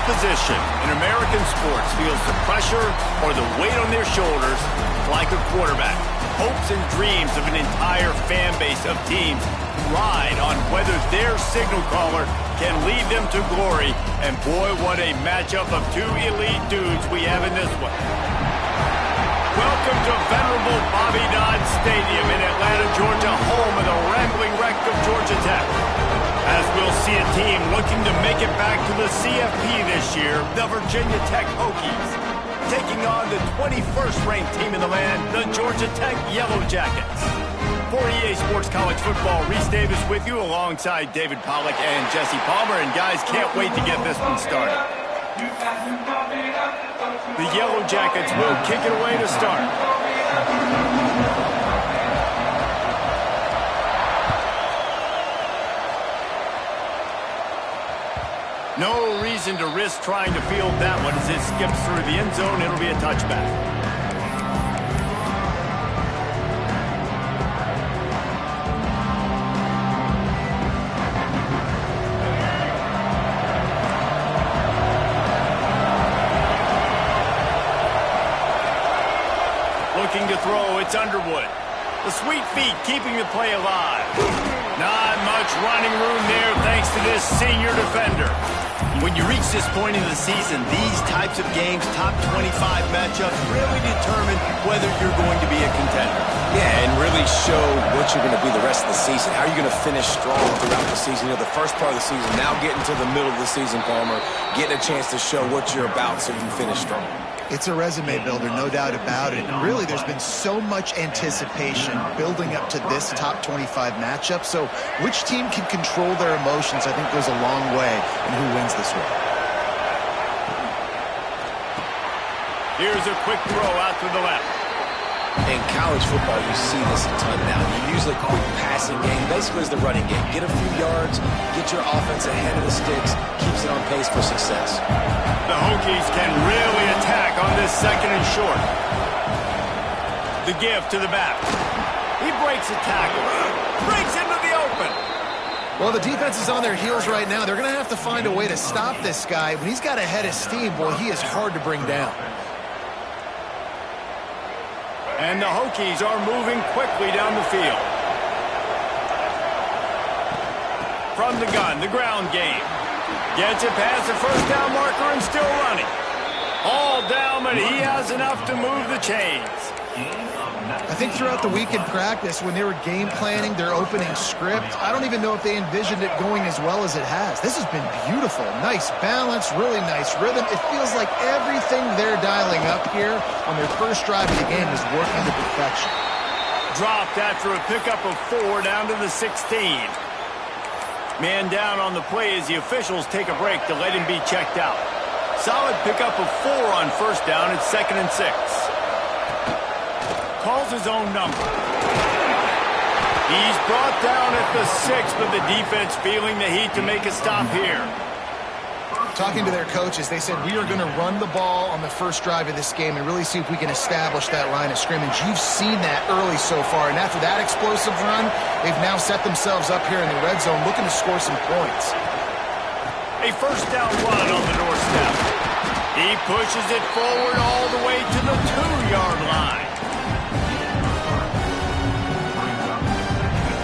position in American sports feels the pressure or the weight on their shoulders like a quarterback. Hopes and dreams of an entire fan base of teams ride on whether their signal caller can lead them to glory. And boy, what a matchup of two elite dudes we have in this one. Welcome to venerable Bobby Dodd Stadium in Atlanta, Georgia, home of the rambling wreck of Georgia Tech. As we'll see a team looking to make it back to the CFP this year, the Virginia Tech Hokies, taking on the 21st ranked team in the land, the Georgia Tech Yellow Jackets. For EA Sports College Football, Reese Davis with you alongside David Pollack and Jesse Palmer. And guys, can't wait to get this one started. The Yellow Jackets will kick it away to start. No reason to risk trying to field that one as it skips through the end zone. It'll be a touchback. Looking to throw, it's Underwood. The sweet feet keeping the play alive. Not much running room there thanks to this senior defender. When you reach this point in the season, these types of games, top 25 matchups, really determine whether you're going to be a contender. Yeah, and really show what you're going to be the rest of the season. How are you going to finish strong throughout the season? You know, the first part of the season, now getting to the middle of the season, Palmer, getting a chance to show what you're about so you can finish strong. It's a resume builder, no doubt about it. And really, there's been so much anticipation building up to this top 25 matchup. So which team can control their emotions, I think, goes a long way in who wins this one. Here's a quick throw out to the left. In college football, you see this a ton now. You use a quick passing game, basically as the running game. Get a few yards, get your offense ahead of the sticks, keeps it on pace for success. The Hokies can really attack on this second and short. The give to the back. He breaks a tackle. Breaks into the open. Well, the defense is on their heels right now. They're going to have to find a way to stop this guy. When he's got a head of steam, boy, he is hard to bring down. And the Hokies are moving quickly down the field. From the gun, the ground game. Gets it past the first down marker and still running. All down, but he has enough to move the chains. I think throughout the week in practice, when they were game planning their opening script, I don't even know if they envisioned it going as well as it has. This has been beautiful. Nice balance, really nice rhythm. It feels like everything they're dialing up here on their first drive of the game is working to perfection. Dropped after a pickup of 4 down to the 16. Man down on the play as the officials take a break to let him be checked out. Solid pickup of 4 on first down. It's 2nd and 6. Calls his own number. He's brought down at the 6, but the defense feeling the heat to make a stop here. Talking to their coaches, they said, we are going to run the ball on the first drive of this game and really see if we can establish that line of scrimmage. You've seen that early so far, and after that explosive run, they've now set themselves up here in the red zone looking to score some points. A first down run on the doorstep. He pushes it forward all the way to the 2-yard line.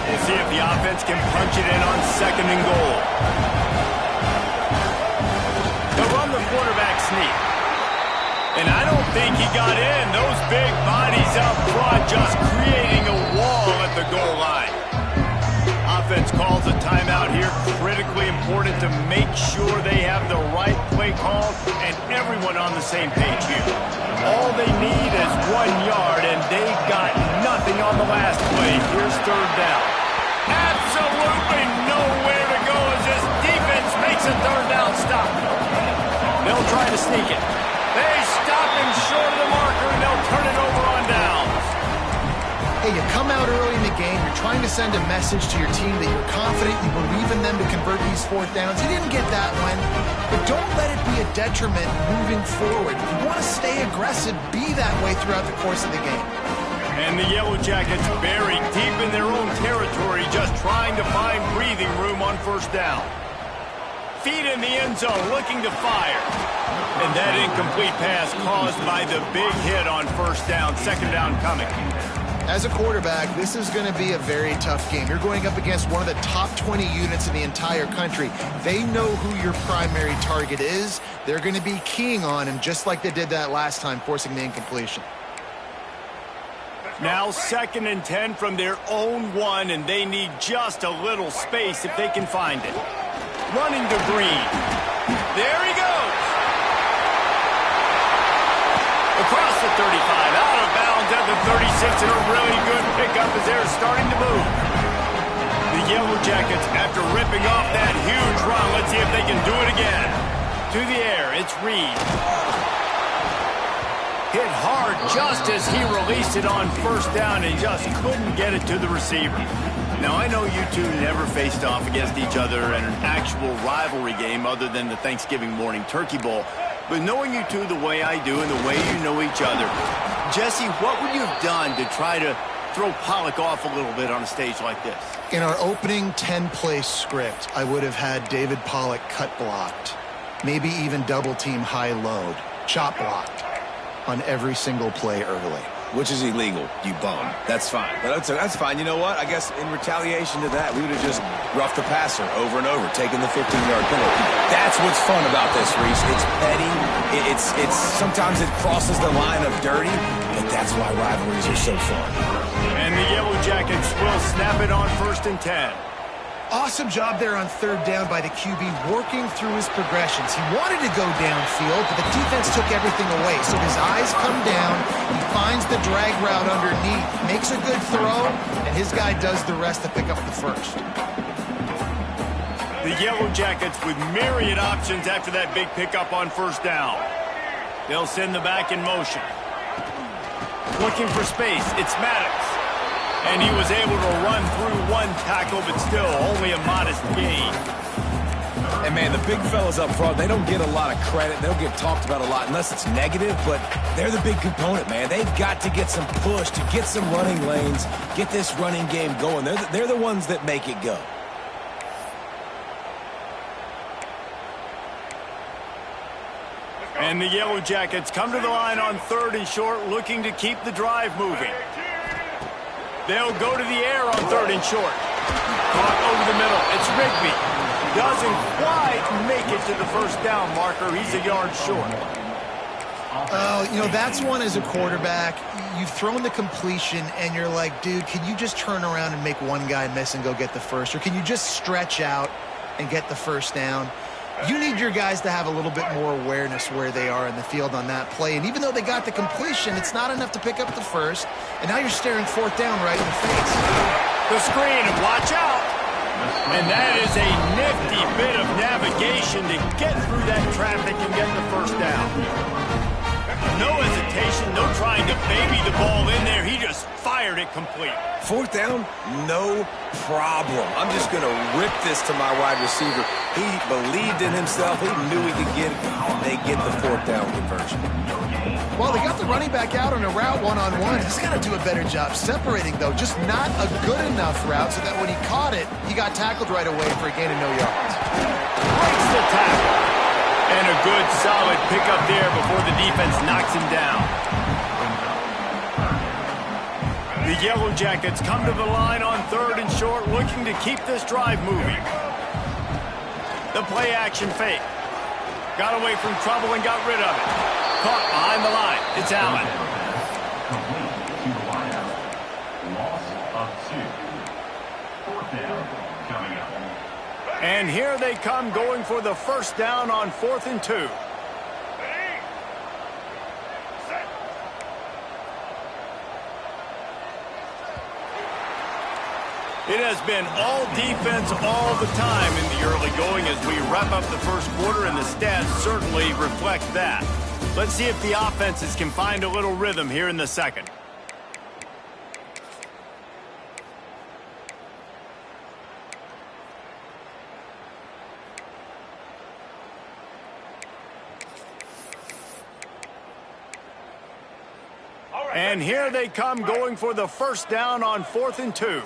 We'll see if the offense can punch it in on 2nd and goal. They'll run the quarterback sneak. And I don't think he got in. Those big bodies up front just creating a wall at the goal line. Offense calls a timeout here. Critically important to make sure they have the right play call and everyone on the same page here. All they need is 1 yard, and they got nothing on the last play. Here's 3rd down. Absolutely nowhere to go as this defense makes a 3rd down stop. They'll try to sneak it. They stop him short of the marker, and they'll turn it over on downs. Hey, you come out early in the game, you're trying to send a message to your team that you're confident, you believe in them to convert these 4th downs. You didn't get that one, but don't let it be a detriment moving forward. If you want to stay aggressive, be that way throughout the course of the game. And the Yellow Jackets buried deep in their own territory, just trying to find breathing room on first down. feet in the end zone, looking to fire. And that incomplete pass caused by the big hit on first down, second down coming. As a quarterback, this is going to be a very tough game. You're going up against one of the top 20 units in the entire country. They know who your primary target is. They're going to be keying on him just like they did that last time, forcing the incompletion. Now 2nd and 10 from their own 1, and they need just a little space if they can find it. Running to Green. There he goes. Across the 35, out of bounds at the 36, and a really good pickup as they're starting to move. The Yellow Jackets, after ripping off that huge run, let's see if they can do it again. To the air, it's Reed. Hit hard just as he released it on first down, and just couldn't get it to the receiver. Now, I know you two never faced off against each other in an actual rivalry game other than the Thanksgiving morning Turkey Bowl. But knowing you two the way I do and the way you know each other, Jesse, what would you have done to try to throw Pollock off a little bit on a stage like this? In our opening 10-play script, I would have had David Pollock cut blocked, maybe even double-team high load, chop blocked on every single play early. Which is illegal, you bum. That's fine. But that's fine. You know what? I guess in retaliation to that, we would have just roughed the passer over and over, taking the 15-yard penalty. That's what's fun about this, Reese. It's petty. It's sometimes it crosses the line of dirty, but that's why rivalries are so fun. And the Yellow Jackets will snap it on 1st and 10. Awesome job there on 3rd down by the QB, working through his progressions. He wanted to go downfield, but the defense took everything away. So his eyes come down, he finds the drag route underneath, makes a good throw, and his guy does the rest to pick up the first. The Yellow Jackets with myriad options after that big pickup on first down. They'll send the back in motion. Looking for space, it's Maddox. And he was able to run through one tackle, but still only a modest gain. And, man, the big fellas up front, they don't get a lot of credit. They don't get talked about a lot unless it's negative, but they're the big component, man. They've got to get some push, to get some running lanes, get this running game going. They're the ones that make it go. And the Yellow Jackets come to the line on 3rd and short, looking to keep the drive moving. They'll go to the air on 3rd and short. Caught over the middle. It's Rigby. Doesn't quite make it to the first down marker. He's a yard short. You know, that's one as a quarterback. You've thrown the completion, and you're like, dude, can you just turn around and make one guy miss and go get the first? Or can you just stretch out and get the first down? You need your guys to have a little bit more awareness where they are in the field on that play. And even though they got the completion, it's not enough to pick up the first. And now you're staring 4th down right in the face. The screen, and watch out. And that is a nifty bit of navigation to get through that traffic and get the first down. No hesitation, no trying to baby the ball in there. He just fired it complete. 4th down, no problem. I'm just going to rip this to my wide receiver. He believed in himself. He knew he could get it, and they get the 4th down conversion. Well, they got the running back out on a route one-on-one. He's got to do a better job separating, though. Just not a good enough route so that when he caught it, he got tackled right away for a gain of no yards. Breaks the tackle. And a good, solid pickup there before the defense knocks him down. The Yellow Jackets come to the line on 3rd and short, looking to keep this drive moving. The play action fake. Got away from trouble and got rid of it. Caught behind the line. It's Allen. And here they come, going for the first down on 4th and 2. It has been all defense all the time in the early going as we wrap up the first quarter, and the stats certainly reflect that. Let's see if the offenses can find a little rhythm here in the second. And here they come, going for the first down on 4th and 2.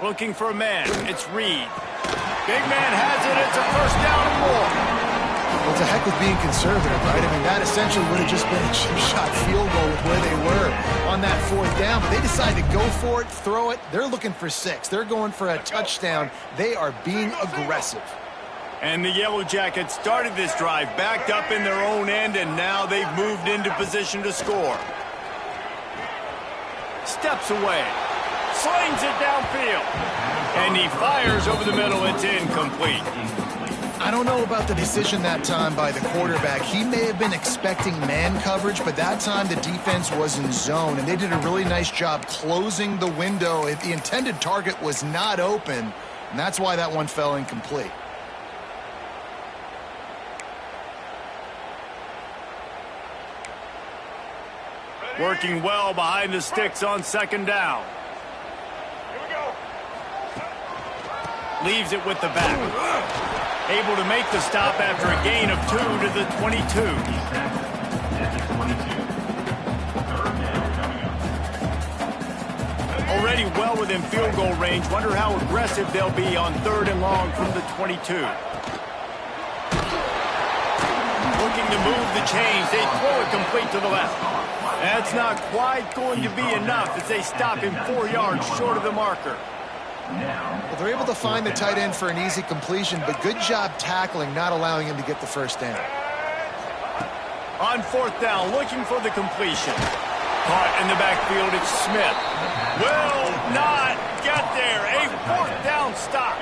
Looking for a man. It's Reed. Big man has it. It's a first down and more. Well, it's a heck with being conservative, right? I mean, that essentially would have just been a cheap shot field goal with where they were on that fourth down. But they decided to go for it, throw it. They're looking for 6. They're going for a touchdown. They are being aggressive. And the Yellow Jackets started this drive backed up in their own end, and now they've moved into position to score. Steps away. Slings it downfield. And he fires over the middle. It's incomplete. I don't know about the decision that time by the quarterback. He may have been expecting man coverage, but that time the defense was in zone, and they did a really nice job closing the window if the intended target was not open, and that's why that one fell incomplete. Working well behind the sticks on second down. Leaves it with the back. Able to make the stop after a gain of 2 to the 22. Already well within field goal range. Wonder how aggressive they'll be on 3rd and long from the 22. Looking to move the chains. They throw it complete to the left. That's not quite going to be enough as they stop him 4 yards short of the marker. Well, they're able to find the tight end for an easy completion, but good job tackling, not allowing him to get the first down. On 4th down, looking for the completion. Caught in the backfield, it's Smith. Will not get there. A 4th down stop.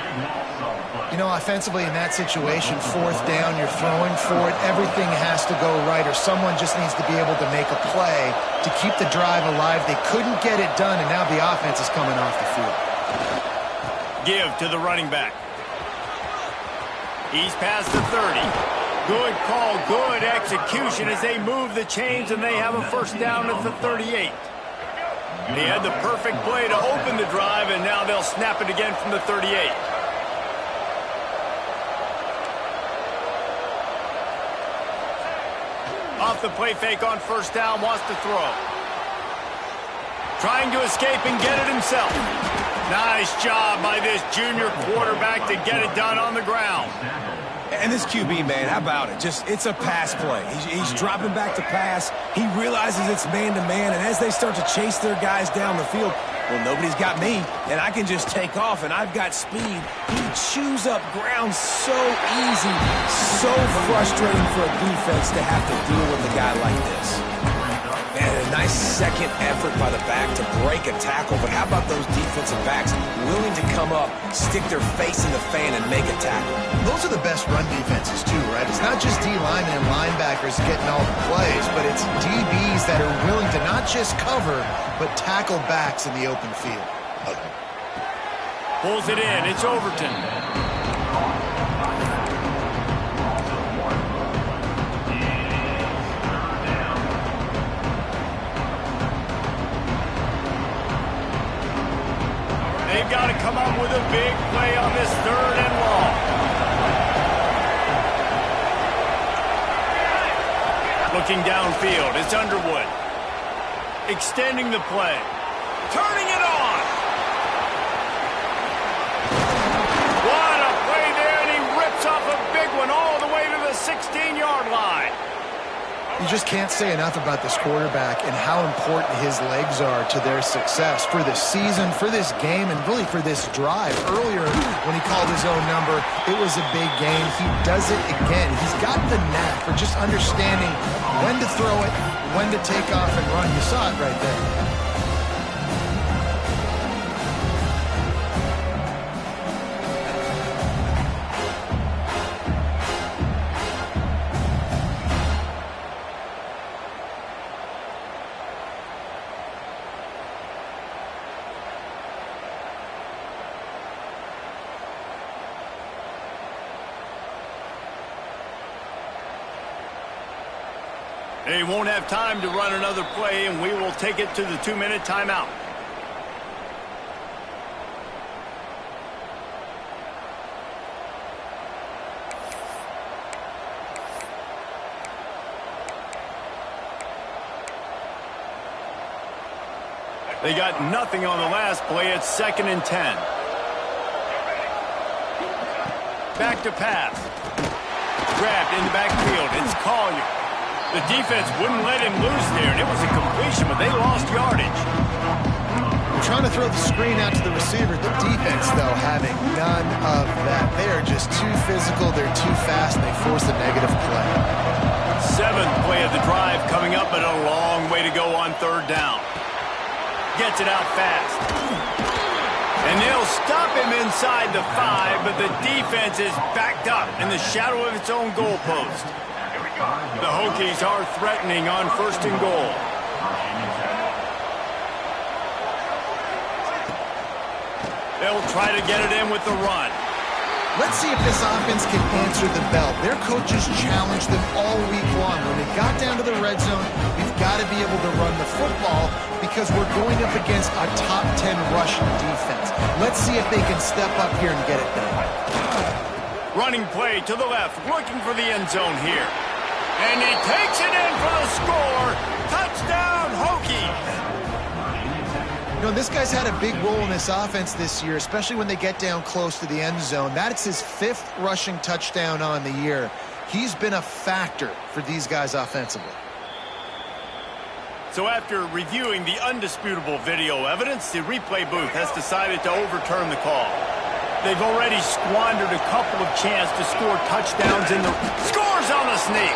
You know, offensively in that situation, 4th down, you're throwing for it. Everything has to go right, or someone just needs to be able to make a play to keep the drive alive. They couldn't get it done, and now the offense is coming off the field. Give to the running back. He's past the 30. Good call, good execution as they move the chains, and they have a first down at the 38. He had the perfect play to open the drive, and now they'll snap it again from the 38. Off the play fake on first down, wants to throw. Trying to escape and get it himself. Nice job by this junior quarterback to get it done on the ground. And this QB, man, how about it? It's a pass play. He's dropping back to pass. He realizes it's man-to-man, and as they start to chase their guys down the field, well, nobody's got me, and I can just take off, and I've got speed. He chews up ground so easy, so frustrating for a defense to have to deal with a guy like this. And a nice second effort by the back to break a tackle, but how about those defensive backs willing to come up, stick their face in the fan, and make a tackle? Those are the best run defenses, too, right? It's not just D linemen and linebackers getting all the plays, but it's DBs that are willing to not just cover, but tackle backs in the open field. Pulls it in. It's Overton. They've got to come up with a big play on this 3rd and long. Looking downfield, it's Underwood. Extending the play. Turning it on. What a play there, and he rips off a big one all the way to the 16-yard line. You just can't say enough about this quarterback and how important his legs are to their success for this season, for this game, and really for this drive. Earlier, when he called his own number, it was a big game. He does it again. He's got the knack for just understanding when to throw it, when to take off and run. You saw it right there. They won't have time to run another play, and we will take it to the 2-minute timeout. They got nothing on the last play. It's 2nd and 10. Back to pass. Grabbed in the backfield. It's Collier. The defense wouldn't let him loose there, and it was a completion, but they lost yardage. We're trying to throw the screen out to the receiver. The defense, though, having none of that. They are just too physical. They're too fast, and they force a negative play. Seventh play of the drive coming up, but a long way to go on third down. Gets it out fast. And they'll stop him inside the 5, but the defense is backed up in the shadow of its own goalpost. The Hokies are threatening on 1st and goal. They'll try to get it in with the run. Let's see if this offense can answer the bell. Their coaches challenged them all week long. When it got down to the red zone, we've got to be able to run the football because we're going up against a top 10 rushing defense. Let's see if they can step up here and get it done. Running play to the left, looking for the end zone here. And he takes it in for the score. Touchdown, Hokies. You know, this guy's had a big role in this offense this year, especially when they get down close to the end zone. That's his 5th rushing touchdown on the year. He's been a factor for these guys offensively. So after reviewing the undisputable video evidence, the replay booth has decided to overturn the call. They've already squandered a couple of chances to score touchdowns in the... Scores on the sneak!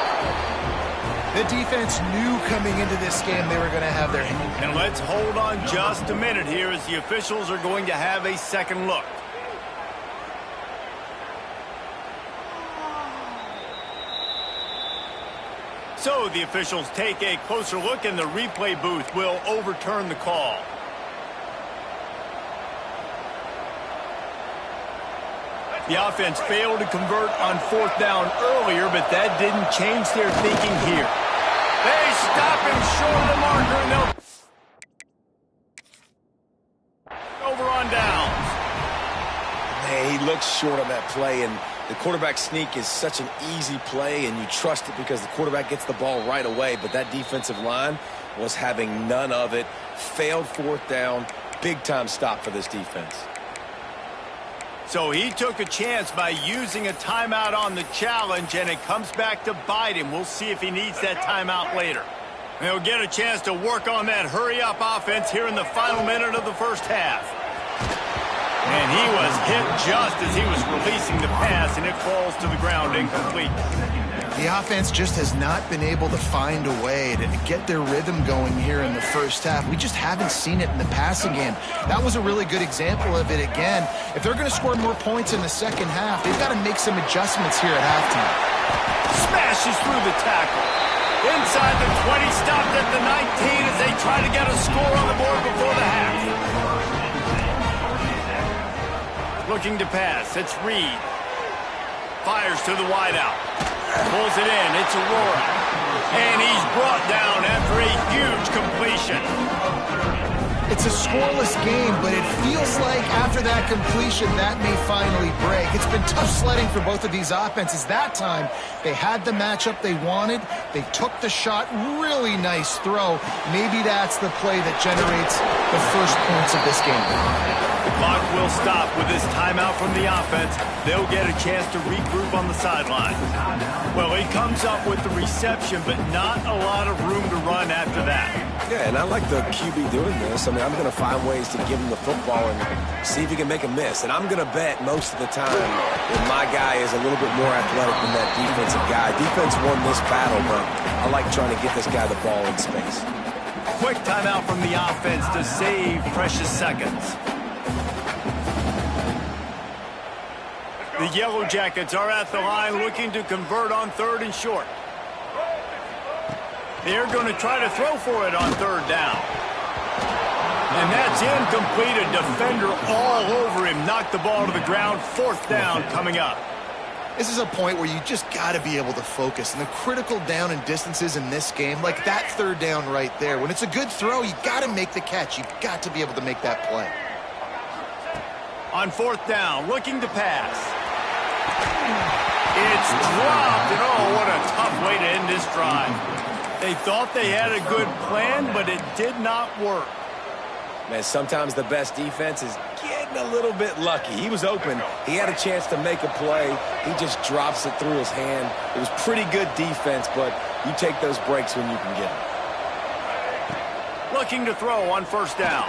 The defense knew coming into this game they were going to have their hand. And let's hold on just a minute here as the officials are going to have a second look. So the officials take a closer look and the replay booth will overturn the call. The offense failed to convert on 4th down earlier, but that didn't change their thinking here. They stop him short of the marker, and they'll over on downs. Hey, he looks short on that play, and the quarterback sneak is such an easy play, and you trust it because the quarterback gets the ball right away, but that defensive line was having none of it. Failed 4th down. Big-time stop for this defense. So he took a chance by using a timeout on the challenge, and it comes back to bite him. We'll see if he needs that timeout later. They'll get a chance to work on that hurry-up offense here in the final minute of the first half. And he was hit just as he was releasing the pass, and it falls to the ground incomplete. The offense just has not been able to find a way to get their rhythm going here in the first half. We just haven't seen it in the passing game. That was a really good example of it again. If they're going to score more points in the second half, they've got to make some adjustments here at halftime. Smashes through the tackle. Inside the 20, stopped at the 19 as they try to get a score on the board before the half. Looking to pass, it's Reed. Fires to the wideout. Pulls it in, it's Aurora. And he's brought down after a huge completion. It's a scoreless game, but it feels like after that completion, that may finally break. It's been tough sledding for both of these offenses. That time, they had the matchup they wanted. They took the shot. Really nice throw. Maybe that's the play that generates the first points of this game. The clock will stop with this timeout from the offense. They'll get a chance to regroup on the sideline. Well, he comes up with the reception, but not a lot of room to run after that. Yeah, and I like the QB doing this. I mean, I'm going to find ways to give him the football and see if he can make a miss. And I'm going to bet most of the time that my guy is a little bit more athletic than that defensive guy. Defense won this battle, but I like trying to get this guy the ball in space. Quick timeout from the offense to save precious seconds. The Yellow Jackets are at the line looking to convert on 3rd and short. They're going to try to throw for it on 3rd down. And that's incomplete. A defender all over him. Knocked the ball to the ground. 4th down coming up. This is a point where you just got to be able to focus. And the critical down and distances in this game, like that 3rd down right there, when it's a good throw, you got to make the catch. You got to be able to make that play. On 4th down, looking to pass. It's dropped, and oh, what a tough way to end this drive. They thought they had a good plan, but it did not work. Man, sometimes the best defense is getting getting a little bit lucky. He was open. He had a chance to make a play. He just drops it through his hand. It was pretty good defense, but you take those breaks when you can get them. Looking to throw on first down.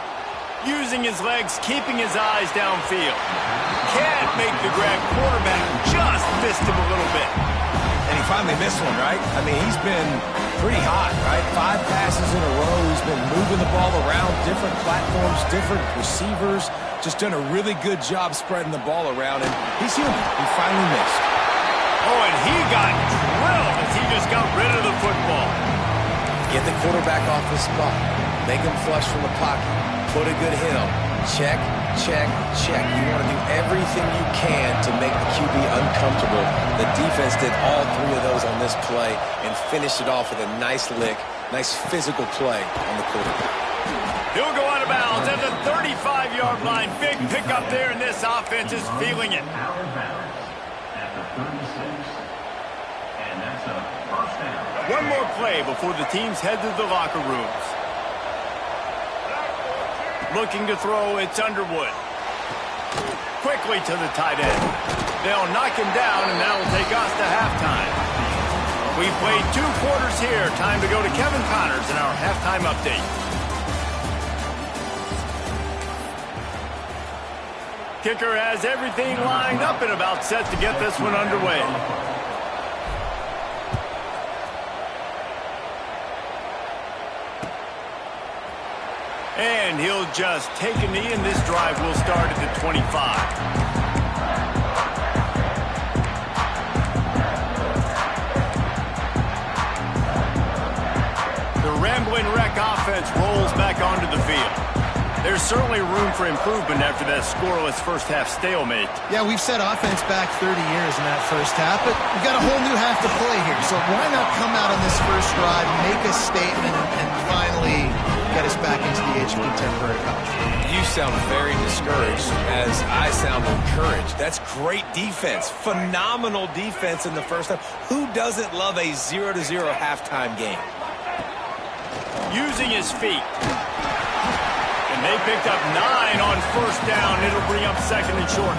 Using his legs, keeping his eyes downfield. Can't make the grab. Quarterback just missed him a little bit. And he finally missed one, right? I mean, he's been pretty hot, right? 5 passes in a row. He's been moving the ball around, different platforms, different receivers. Just done a really good job spreading the ball around, and he's human. He finally missed. Oh, and he got drilled as he just got rid of the football. Get the quarterback off his spot. Make him flush from the pocket. Put a good hit on him. Check, check, check. You want to do everything you can to make the QB uncomfortable. The defense did all 3 of those on this play and finished it off with a nice lick, nice physical play on the quarterback. He'll go out of bounds at the 35-yard line. Big pickup there, and this offense is feeling it. One more play before the teams head to the locker rooms. Looking to throw, it's Underwood. Quickly to the tight end. They'll knock him down, and that'll take us to halftime. We've played 2 quarters here. Time to go to Kevin Connors in our halftime update. Kicker has everything lined up and about set to get this one underway. And he'll just take a knee, and this drive will start at the 25. The Rambling Wreck offense rolls back onto the field. There's certainly room for improvement after that scoreless first-half stalemate. Yeah, we've set offense back 30 years in that first half, but we've got a whole new half to play here. So why not come out on this first drive, make a statement, and finally get us back into the age of contemporary college football? You sound very discouraged as I sound encouraged. That's great defense. Phenomenal defense in the first half. Who doesn't love a 0-0 halftime game? Using his feet. And they picked up 9 on first down. It'll bring up second and short.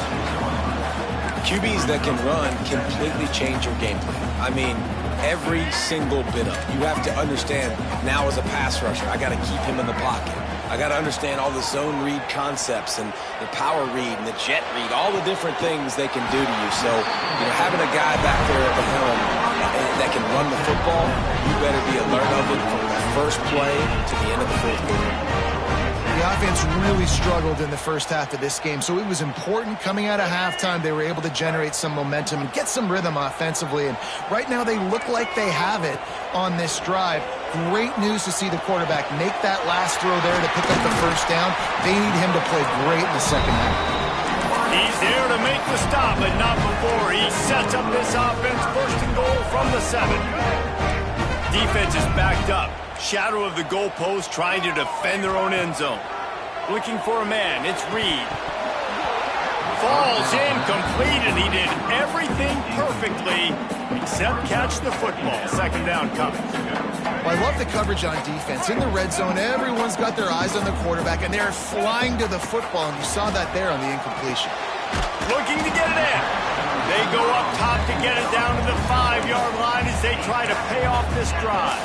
QBs that can run completely change your game plan. I mean, every single bit of it. You have to understand now as a pass rusher, I got to keep him in the pocket. I got to understand all the zone read concepts and the power read and the jet read, all the different things they can do to you. So, having a guy back there at the helm that can run the football, you better be alert of it from the first play to the end of the fourth quarter. The offense really struggled in the first half of this game, so it was important coming out of halftime. They were able to generate some momentum and get some rhythm offensively, and right now they look like they have it on this drive. Great news to see the quarterback make that last throw there to pick up the first down. They need him to play great in the second half. He's there to make the stop, but not before. He sets up this offense first and goal from the 7. Defense is backed up. Shadow of the goalpost, trying to defend their own end zone. Looking for a man. It's Reed. Falls incomplete, and he did everything perfectly except catch the football. Second down coming. Well, I love the coverage on defense. In the red zone, everyone's got their eyes on the quarterback, and they're flying to the football, and you saw that there on the incompletion. Looking to get it in. They go up top to get it down to the 5-yard line as they try to pay off this drive.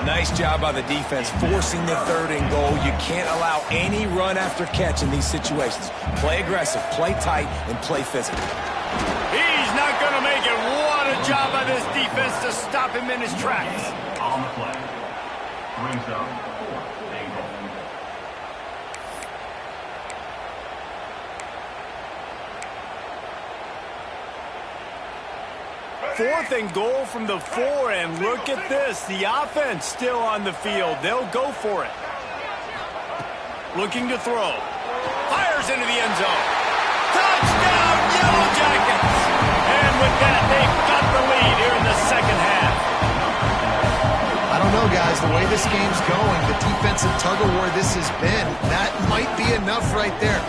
Nice job by the defense forcing the 3rd and goal. You can't allow any run after catch in these situations. Play aggressive, play tight, and play physical. He's not going to make it. What a job by this defense to stop him in his tracks. On the play, brings up 4th and goal. 4th and goal from the 4, and look at this. The offense still on the field. They'll go for it. Looking to throw. Fires into the end zone. Touchdown, Yellow Jackets! And with that, they've got the lead here in the second half. I don't know, guys. The way this game's going, the defensive tug-of-war this has been, that might be enough right there.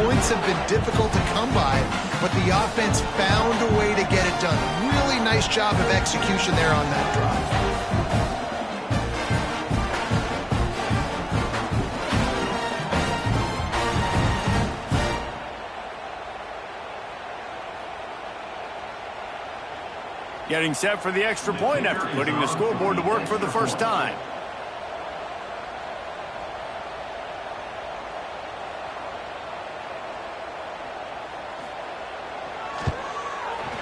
Points have been difficult to come by, but the offense found a way to get it done. Really nice job of execution there on that drive. Getting set for the extra point after putting the scoreboard to work for the first time.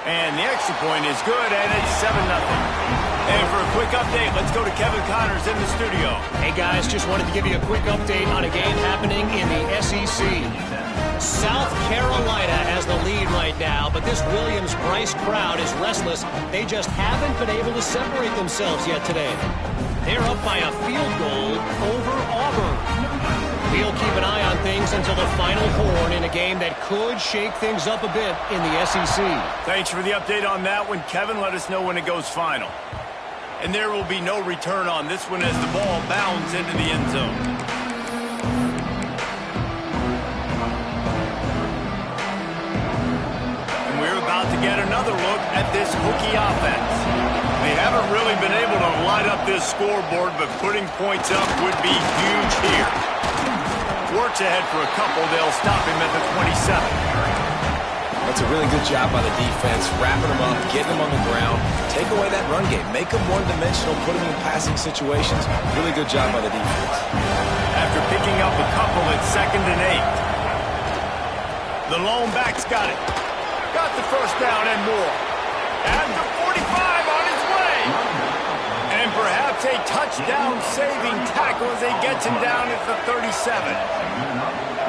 And the extra point is good, and it's 7-0. And for a quick update, let's go to Kevin Connors in the studio. Hey, guys, just wanted to give you a quick update on a game happening in the SEC. South Carolina has the lead right now, but this Williams-Brice crowd is restless. They just haven't been able to separate themselves yet today. They're up by a field goal over Auburn. We'll keep an eye on things until the final horn in a game that could shake things up a bit in the SEC. Thanks for the update on that one, Kevin. Let us know when it goes final. And there will be no return on this one as the ball bounds into the end zone. And we're about to get another look at this Hokie offense. They haven't really been able to light up this scoreboard, but putting points up would be huge here. Works ahead for a couple. They'll stop him at the 27. That's a really good job by the defense, wrapping them up, getting them on the ground, take away that run game, make them one-dimensional, put them in passing situations. Really good job by the defense. After picking up a couple at 2nd and 8. The lone back's got it. Got the first down and more. At the 45 on his way. And perhaps a touchdown-saving tackle as they get him down at the 37.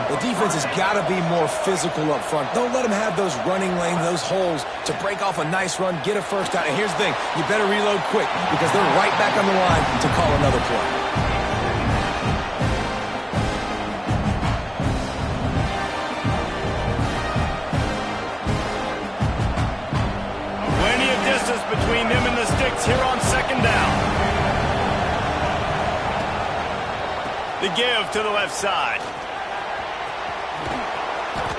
The defense has got to be more physical up front. Don't let them have those running lanes, those holes to break off a nice run, get a first down. And here's the thing, you better reload quick because they're right back on the line to call another play. Plenty of distance between them and the sticks here on 2nd down. The give to the left side.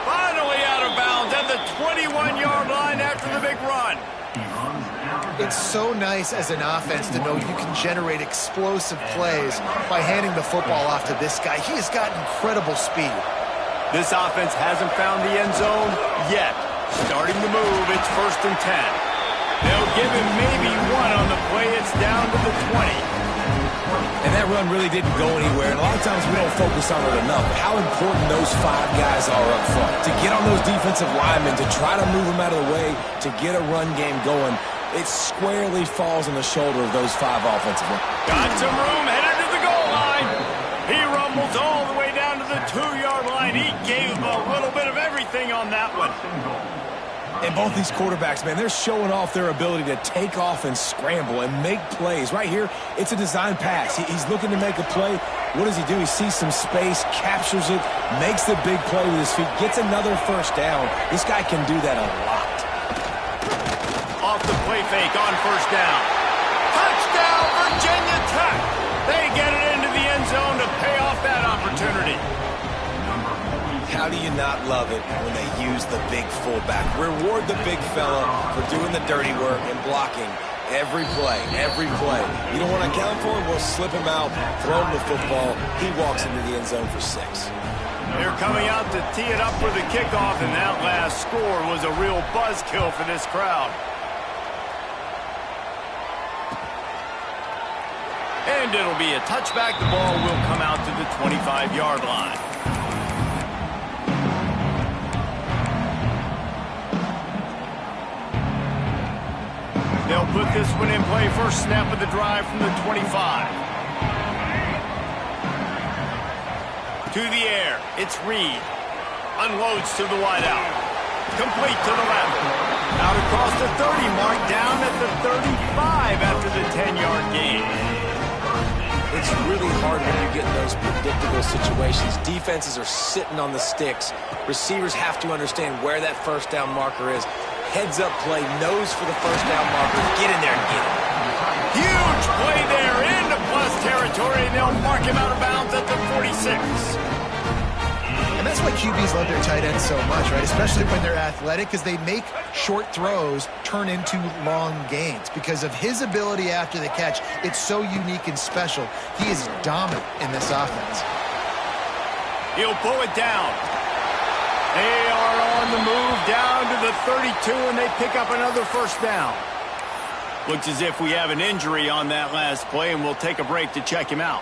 Finally out of bounds at the 21-yard line after the big run. It's so nice as an offense to know you can generate explosive plays by handing the football off to this guy. He has got incredible speed. This offense hasn't found the end zone yet. Starting to move, it's 1st and 10. They'll give him maybe one on the play. It's down to the 20. And that run really didn't go anywhere. And a lot of times we don't focus on it enough. How important those 5 guys are up front. To get on those defensive linemen, to try to move them out of the way, to get a run game going, it squarely falls on the shoulder of those 5 offensive linemen. Got some room, headed to the goal line. He rumbles all the way down to the 2-yard line. He gave a little bit of everything on that one. And both these quarterbacks, man, they're showing off their ability to take off and scramble and make plays. Right here, it's a design pass. He's looking to make a play. What does he do? He sees some space, captures it, makes the big play with his feet, gets another first down. This guy can do that a lot. Off the play fake on 1st down. Touchdown, Virginia Tech. They get it into the end zone to pay off that opportunity. How do you not love it when they use the big fullback? Reward the big fella for doing the dirty work and blocking every play, every play. You don't want to account for him? We'll slip him out, throw him the football. He walks into the end zone for 6. They're coming out to tee it up for the kickoff, and that last score was a real buzzkill for this crowd. And it'll be a touchback. The ball will come out to the 25-yard line. They'll put this one in play. First snap of the drive from the 25. To the air. It's Reed. Unloads to the wideout. Complete to the left. Out across the 30 mark. Down at the 35 after the 10-yard gain. It's really hard when you get in those predictable situations. Defenses are sitting on the sticks. Receivers have to understand where that first down marker is. Heads up play, nose for the first down marker. Get in there and get him. Huge play there into plus territory, and they'll mark him out of bounds at the 46. And that's why QBs love their tight ends so much, right? Especially when they're athletic, because they make short throws turn into long gains. Because of his ability after the catch, it's so unique and special. He is dominant in this offense. He'll pull it down. They are on the move down to the 32, and they pick up another first down. Looks as if we have an injury on that last play, and we'll take a break to check him out.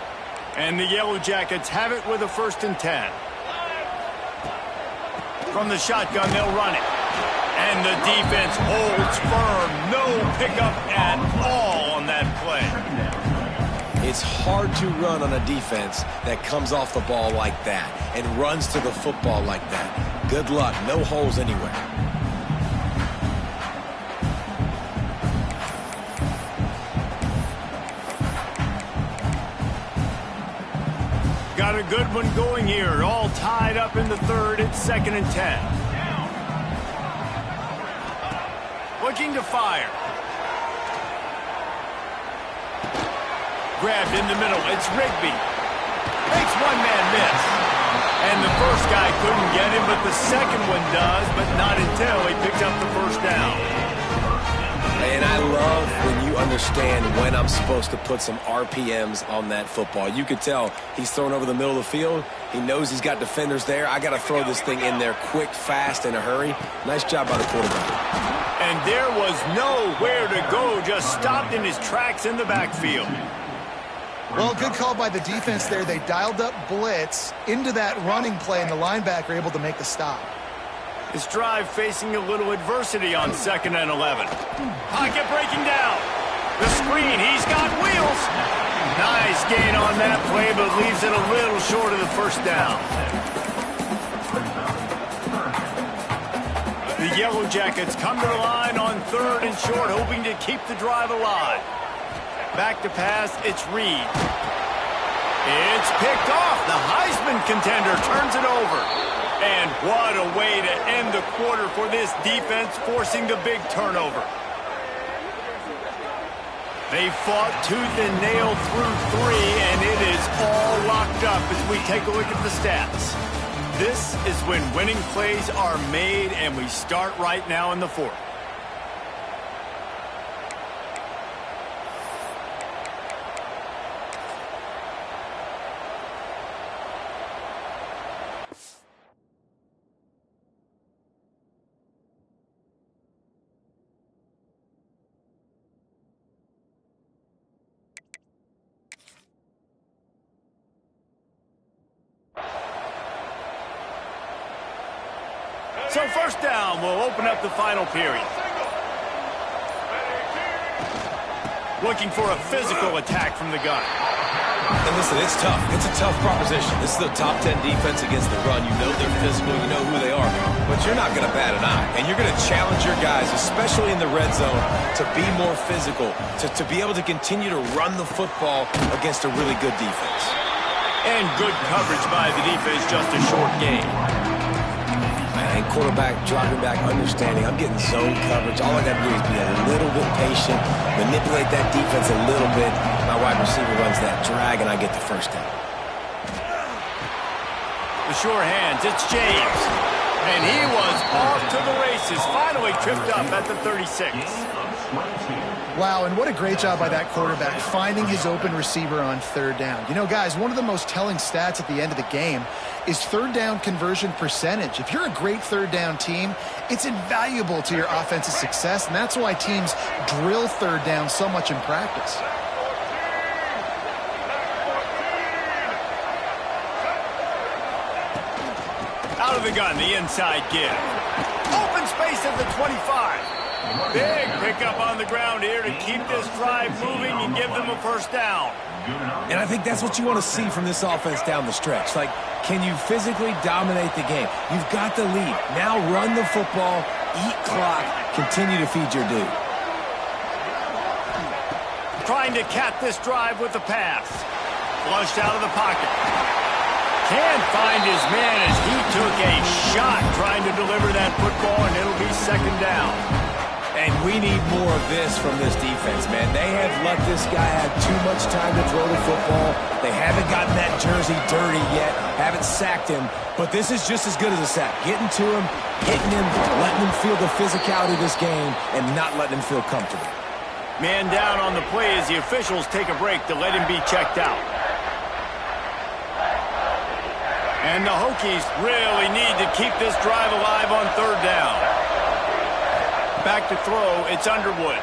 And the Yellow Jackets have it with a 1st and 10. From the shotgun, they'll run it. And the defense holds firm. No pickup at all on that play. It's hard to run on a defense that comes off the ball like that and runs to the football like that. Good luck. No holes anywhere. Got a good one going here. All tied up in the 3rd. It's 2nd and 10. Looking to fire. Grabbed in the middle. It's Rigby. Makes one man miss. And the first guy couldn't get him, but the second one does, but not until he picked up the 1st down. And I love when you understand when I'm supposed to put some RPMs on that football. You could tell he's thrown over the middle of the field. He knows he's got defenders there. I got to throw this thing in there quick, fast, in a hurry. Nice job by the quarterback. And there was nowhere to go, just stopped in his tracks in the backfield. Well, good call by the defense there. They dialed up blitz into that running play, and the linebacker able to make the stop. His drive facing a little adversity on 2nd and 11. Pocket breaking down. The screen, he's got wheels. Nice gain on that play, but leaves it a little short of the 1st down. The Yellow Jackets come to the line on 3rd and short, hoping to keep the drive alive. Back to pass, it's Reed. It's picked off. The Heisman contender turns it over. And what a way to end the quarter for this defense, forcing the big turnover. They fought tooth and nail through 3, and it is all locked up as we take a look at the stats. This is when winning plays are made, and we start right now in the 4th. So 1st down will open up the final period. Looking for a physical attack from the gun. And listen, it's tough. It's a tough proposition. This is the top 10 defense against the run. You know they're physical. You know who they are. But you're not going to bat an eye. And you're going to challenge your guys, especially in the red zone, to be more physical, to be able to continue to run the football against a really good defense. And good coverage by the defense, just a short gain. And quarterback dropping back, understanding I'm getting zone coverage. All I got to do is be a little bit patient, manipulate that defense a little bit. My wide receiver runs that drag, and I get the 1st down. The sure hands, it's James. And he was off to the races, finally tripped up at the 36. Wow, and what a great job by that quarterback, finding his open receiver on 3rd down. You know, guys, one of the most telling stats at the end of the game is 3rd down conversion percentage. If you're a great 3rd down team, it's invaluable to your offensive success, and that's why teams drill 3rd down so much in practice. Out of the gun, the inside give. Open space at the 25. Big pickup on the ground here to keep this drive moving and give them a 1st down. And I think that's what you want to see from this offense down the stretch. Like, can you physically dominate the game? You've got the lead. Now run the football, eat clock, continue to feed your dude. Trying to cap this drive with the pass. Flushed out of the pocket. Can't find his man as he took a shot trying to deliver that football, and it'll be 2nd down. And we need more of this from this defense, man. They have let this guy have too much time to throw the football. They haven't gotten that jersey dirty yet, haven't sacked him. But this is just as good as a sack. Getting to him, hitting him, letting him feel the physicality of this game, and not letting him feel comfortable. Man down on the play as the officials take a break to let him be checked out. And the Hokies really need to keep this drive alive on 3rd down. Back to throw, it's Underwood.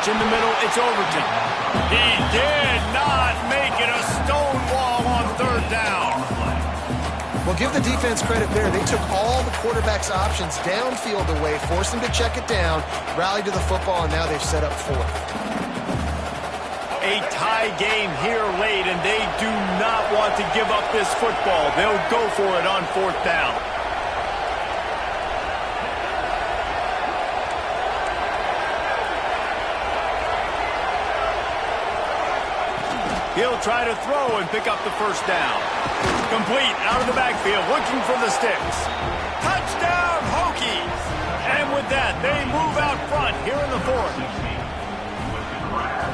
stretch in the middle. It's Overton. He did not make it a stone wall on third down. Well, give the defense credit there. They took all the quarterback's options downfield away, forced him to check it down, rallied to the football, and now they've set up fourth. A tie game here late, and they do not want to give up this football. They'll go for it on fourth down. He'll try to throw and pick up the first down. Complete out of the backfield, looking for the sticks. Touchdown, Hokies! And with that, they move out front here in the fourth.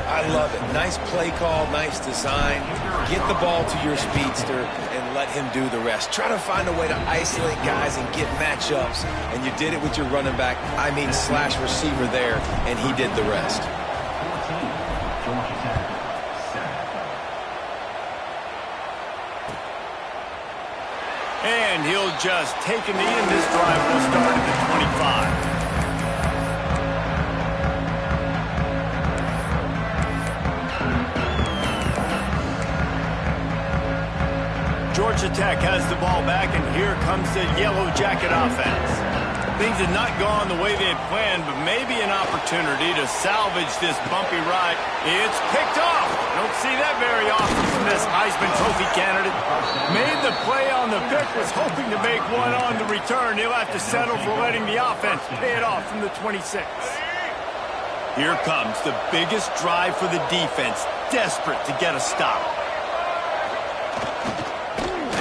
I love it. Nice play call, nice design. Get the ball to your speedster and let him do the rest. Try to find a way to isolate guys and get matchups. And you did it with your running back, slash receiver there, and he did the rest. And he'll just take a knee, and this drive will start at the 25. Georgia Tech has the ball back, and here comes the Yellow Jacket offense. Things had not gone the way they had planned, but maybe an opportunity to salvage this bumpy ride. It's picked off. Don't see that very often from this Heisman Trophy candidate. Made the play on the pick, was hoping to make one on the return. He'll have to settle for letting the offense pay it off from the 26. Here comes the biggest drive for the defense, desperate to get a stop.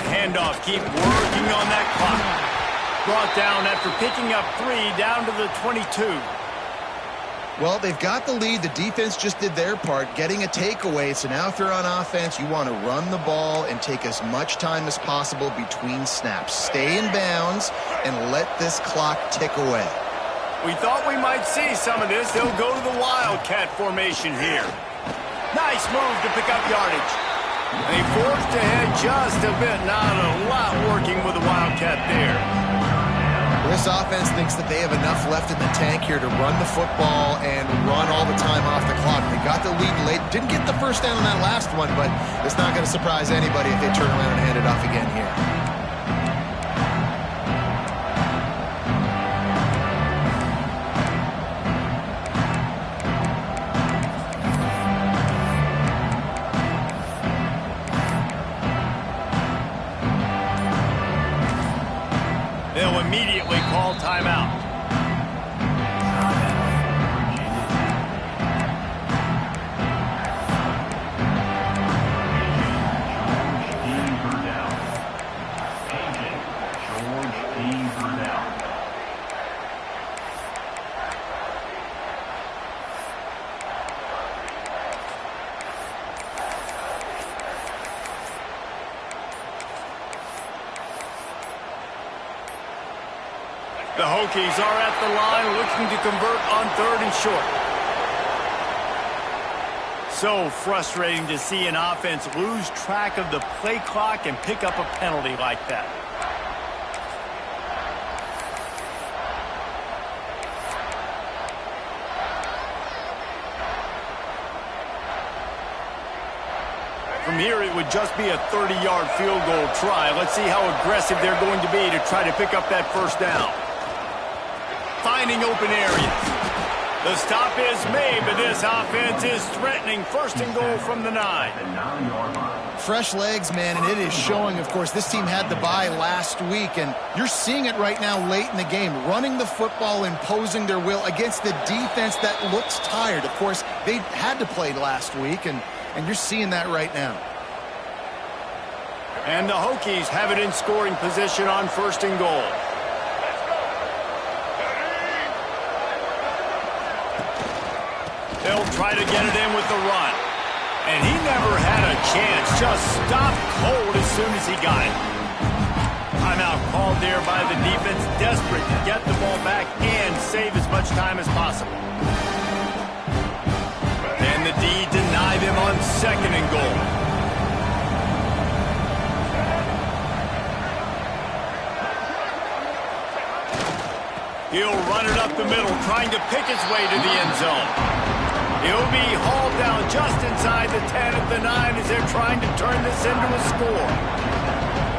Handoff, keep working on that clock. Brought down after picking up 3 down to the 22. Well, they've got the lead. The defense just did their part, getting a takeaway. So now if they're on offense, you want to run the ball and take as much time as possible between snaps. Stay in bounds and let this clock tick away. We thought we might see some of this. They'll go to the Wildcat formation here. Nice move to pick up yardage. They forced ahead just a bit. Not a lot working with the Wildcat there. This offense thinks that they have enough left in the tank here to run the football and run all the time off the clock. They got the lead late. Didn't get the first down on that last one, but it's not going to surprise anybody if they turn around and hand it off again here. They'll immediately call timeout. The Hokies are at the line looking to convert on 3rd and short. So frustrating to see an offense lose track of the play clock and pick up a penalty like that. From here, it would just be a 30-yard field goal try. Let's see how aggressive they're going to be to try to pick up that first down. Finding open areas. The stop is made, but this offense is threatening 1st and goal from the 9. Fresh legs, man, and it is showing, of course. This team had the bye last week, and you're seeing it right now late in the game. Running the football, imposing their will against the defense that looks tired. Of course, they had to play last week, and you're seeing that right now. And the Hokies have it in scoring position on 1st and goal. They'll try to get it in with the run. And he never had a chance. Just stopped cold as soon as he got it. Timeout called there by the defense, desperate to get the ball back and save as much time as possible. And the D deny them on 2nd and goal. He'll run it up the middle, trying to pick his way to the end zone. He'll be hauled down just inside the 10 at the 9 as they're trying to turn this into a score.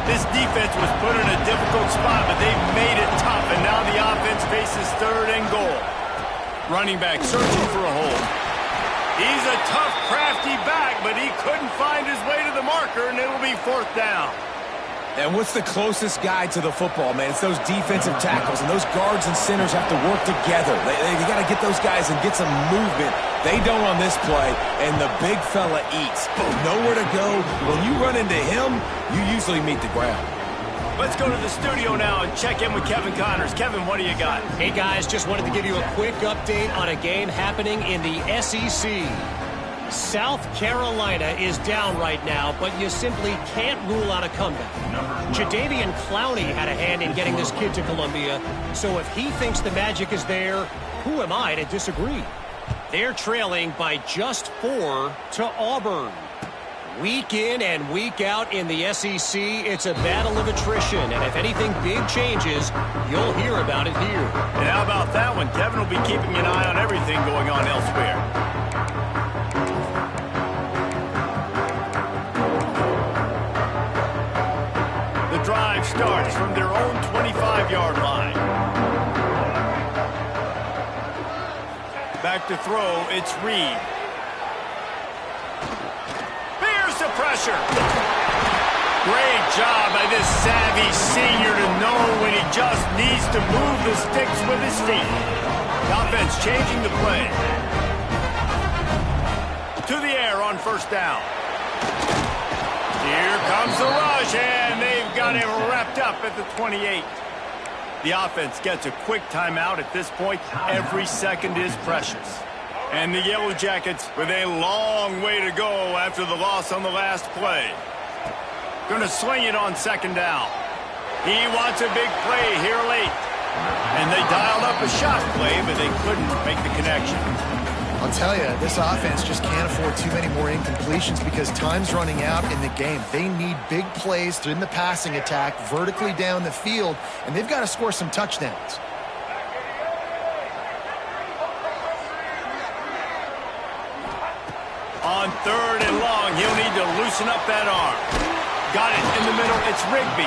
This defense was put in a difficult spot, but they've made it tough, and now the offense faces 3rd and goal. Running back searching for a hole. He's a tough, crafty back, but he couldn't find his way to the marker, and it'll be 4th down. And what's the closest guy to the football, man? It's those defensive tackles, and those guards and centers have to work together. They got to get those guys and get some movement. They don't on this play, and the big fella eats. Nowhere to go. When you run into him, you usually meet the ground. Let's go to the studio now and check in with Kevin Connors. Kevin, what do you got? Hey, guys, just wanted to give you a quick update on a game happening in the SEC. South Carolina is down right now, but you simply can't rule out a comeback. Jadeveon Clowney had a hand in getting this kid to Columbia, so if he thinks the magic is there, who am I to disagree? They're trailing by just 4 to Auburn. Week in and week out in the SEC, it's a battle of attrition, and if anything big changes, you'll hear about it here. And how about that one? Kevin will be keeping an eye on everything going on elsewhere. The drive starts from their own 25-yard line. Back to throw, it's Reed. There's the pressure. Great job by this savvy senior to know when he just needs to move the sticks with his feet. The offense changing the play. To the air on 1st down. Here comes the rush, and they've got it wrapped up at the 28. The offense gets a quick timeout at this point. Every second is precious. And the Yellow Jackets with a long way to go after the loss on the last play. Going to sling it on 2nd down. He wants a big play here late. And they dialed up a shot play, but they couldn't make the connection. I'll tell you, this offense just can't afford too many more incompletions because time's running out in the game. They need big plays in the passing attack, vertically down the field, and they've got to score some touchdowns. On 3rd and long, he'll need to loosen up that arm. Got it in the middle, it's Rigby.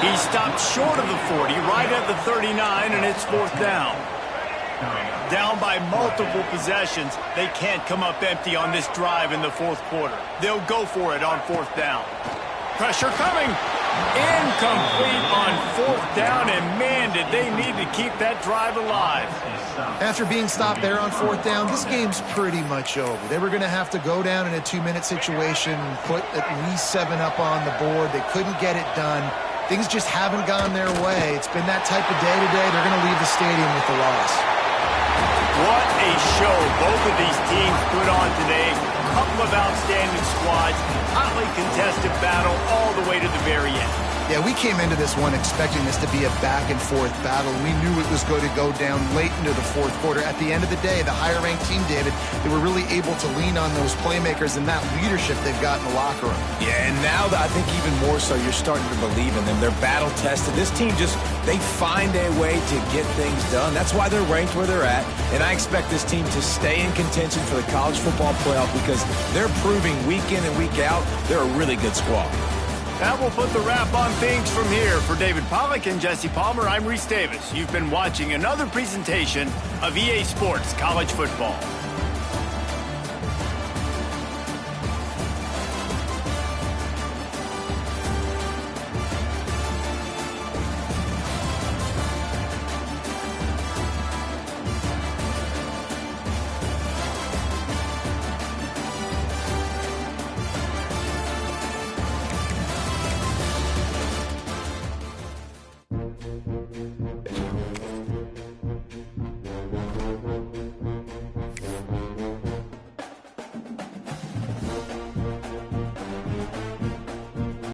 He stopped short of the 40, right at the 39, and it's 4th down. Down by multiple possessions, they can't come up empty on this drive in the 4th quarter. They'll go for it on 4th down. Pressure coming. Incomplete on 4th down, and man, did they need to keep that drive alive. After being stopped there on 4th down, this game's pretty much over. They were going to have to go down in a 2-minute situation, put at least 7 up on the board. They couldn't get it done. Things just haven't gone their way. It's been that type of day today. They're going to leave the stadium with the loss. What a show both of these teams put on today. Couple of outstanding squads, hotly contested battle all the way to the very end. Yeah, we came into this one expecting this to be a back-and-forth battle. We knew it was going to go down late into the 4th quarter. At the end of the day, the higher-ranked team, David, they were really able to lean on those playmakers and that leadership they've got in the locker room. Yeah, and now I think even more so, you're starting to believe in them. They're battle-tested. This team they find a way to get things done. That's why they're ranked where they're at, and I expect this team to stay in contention for the college football playoff because they're proving week in and week out they're a really good squad. That will put the wrap on things from here. For David Pollack and Jesse Palmer, I'm Reese Davis. You've been watching another presentation of EA Sports College Football.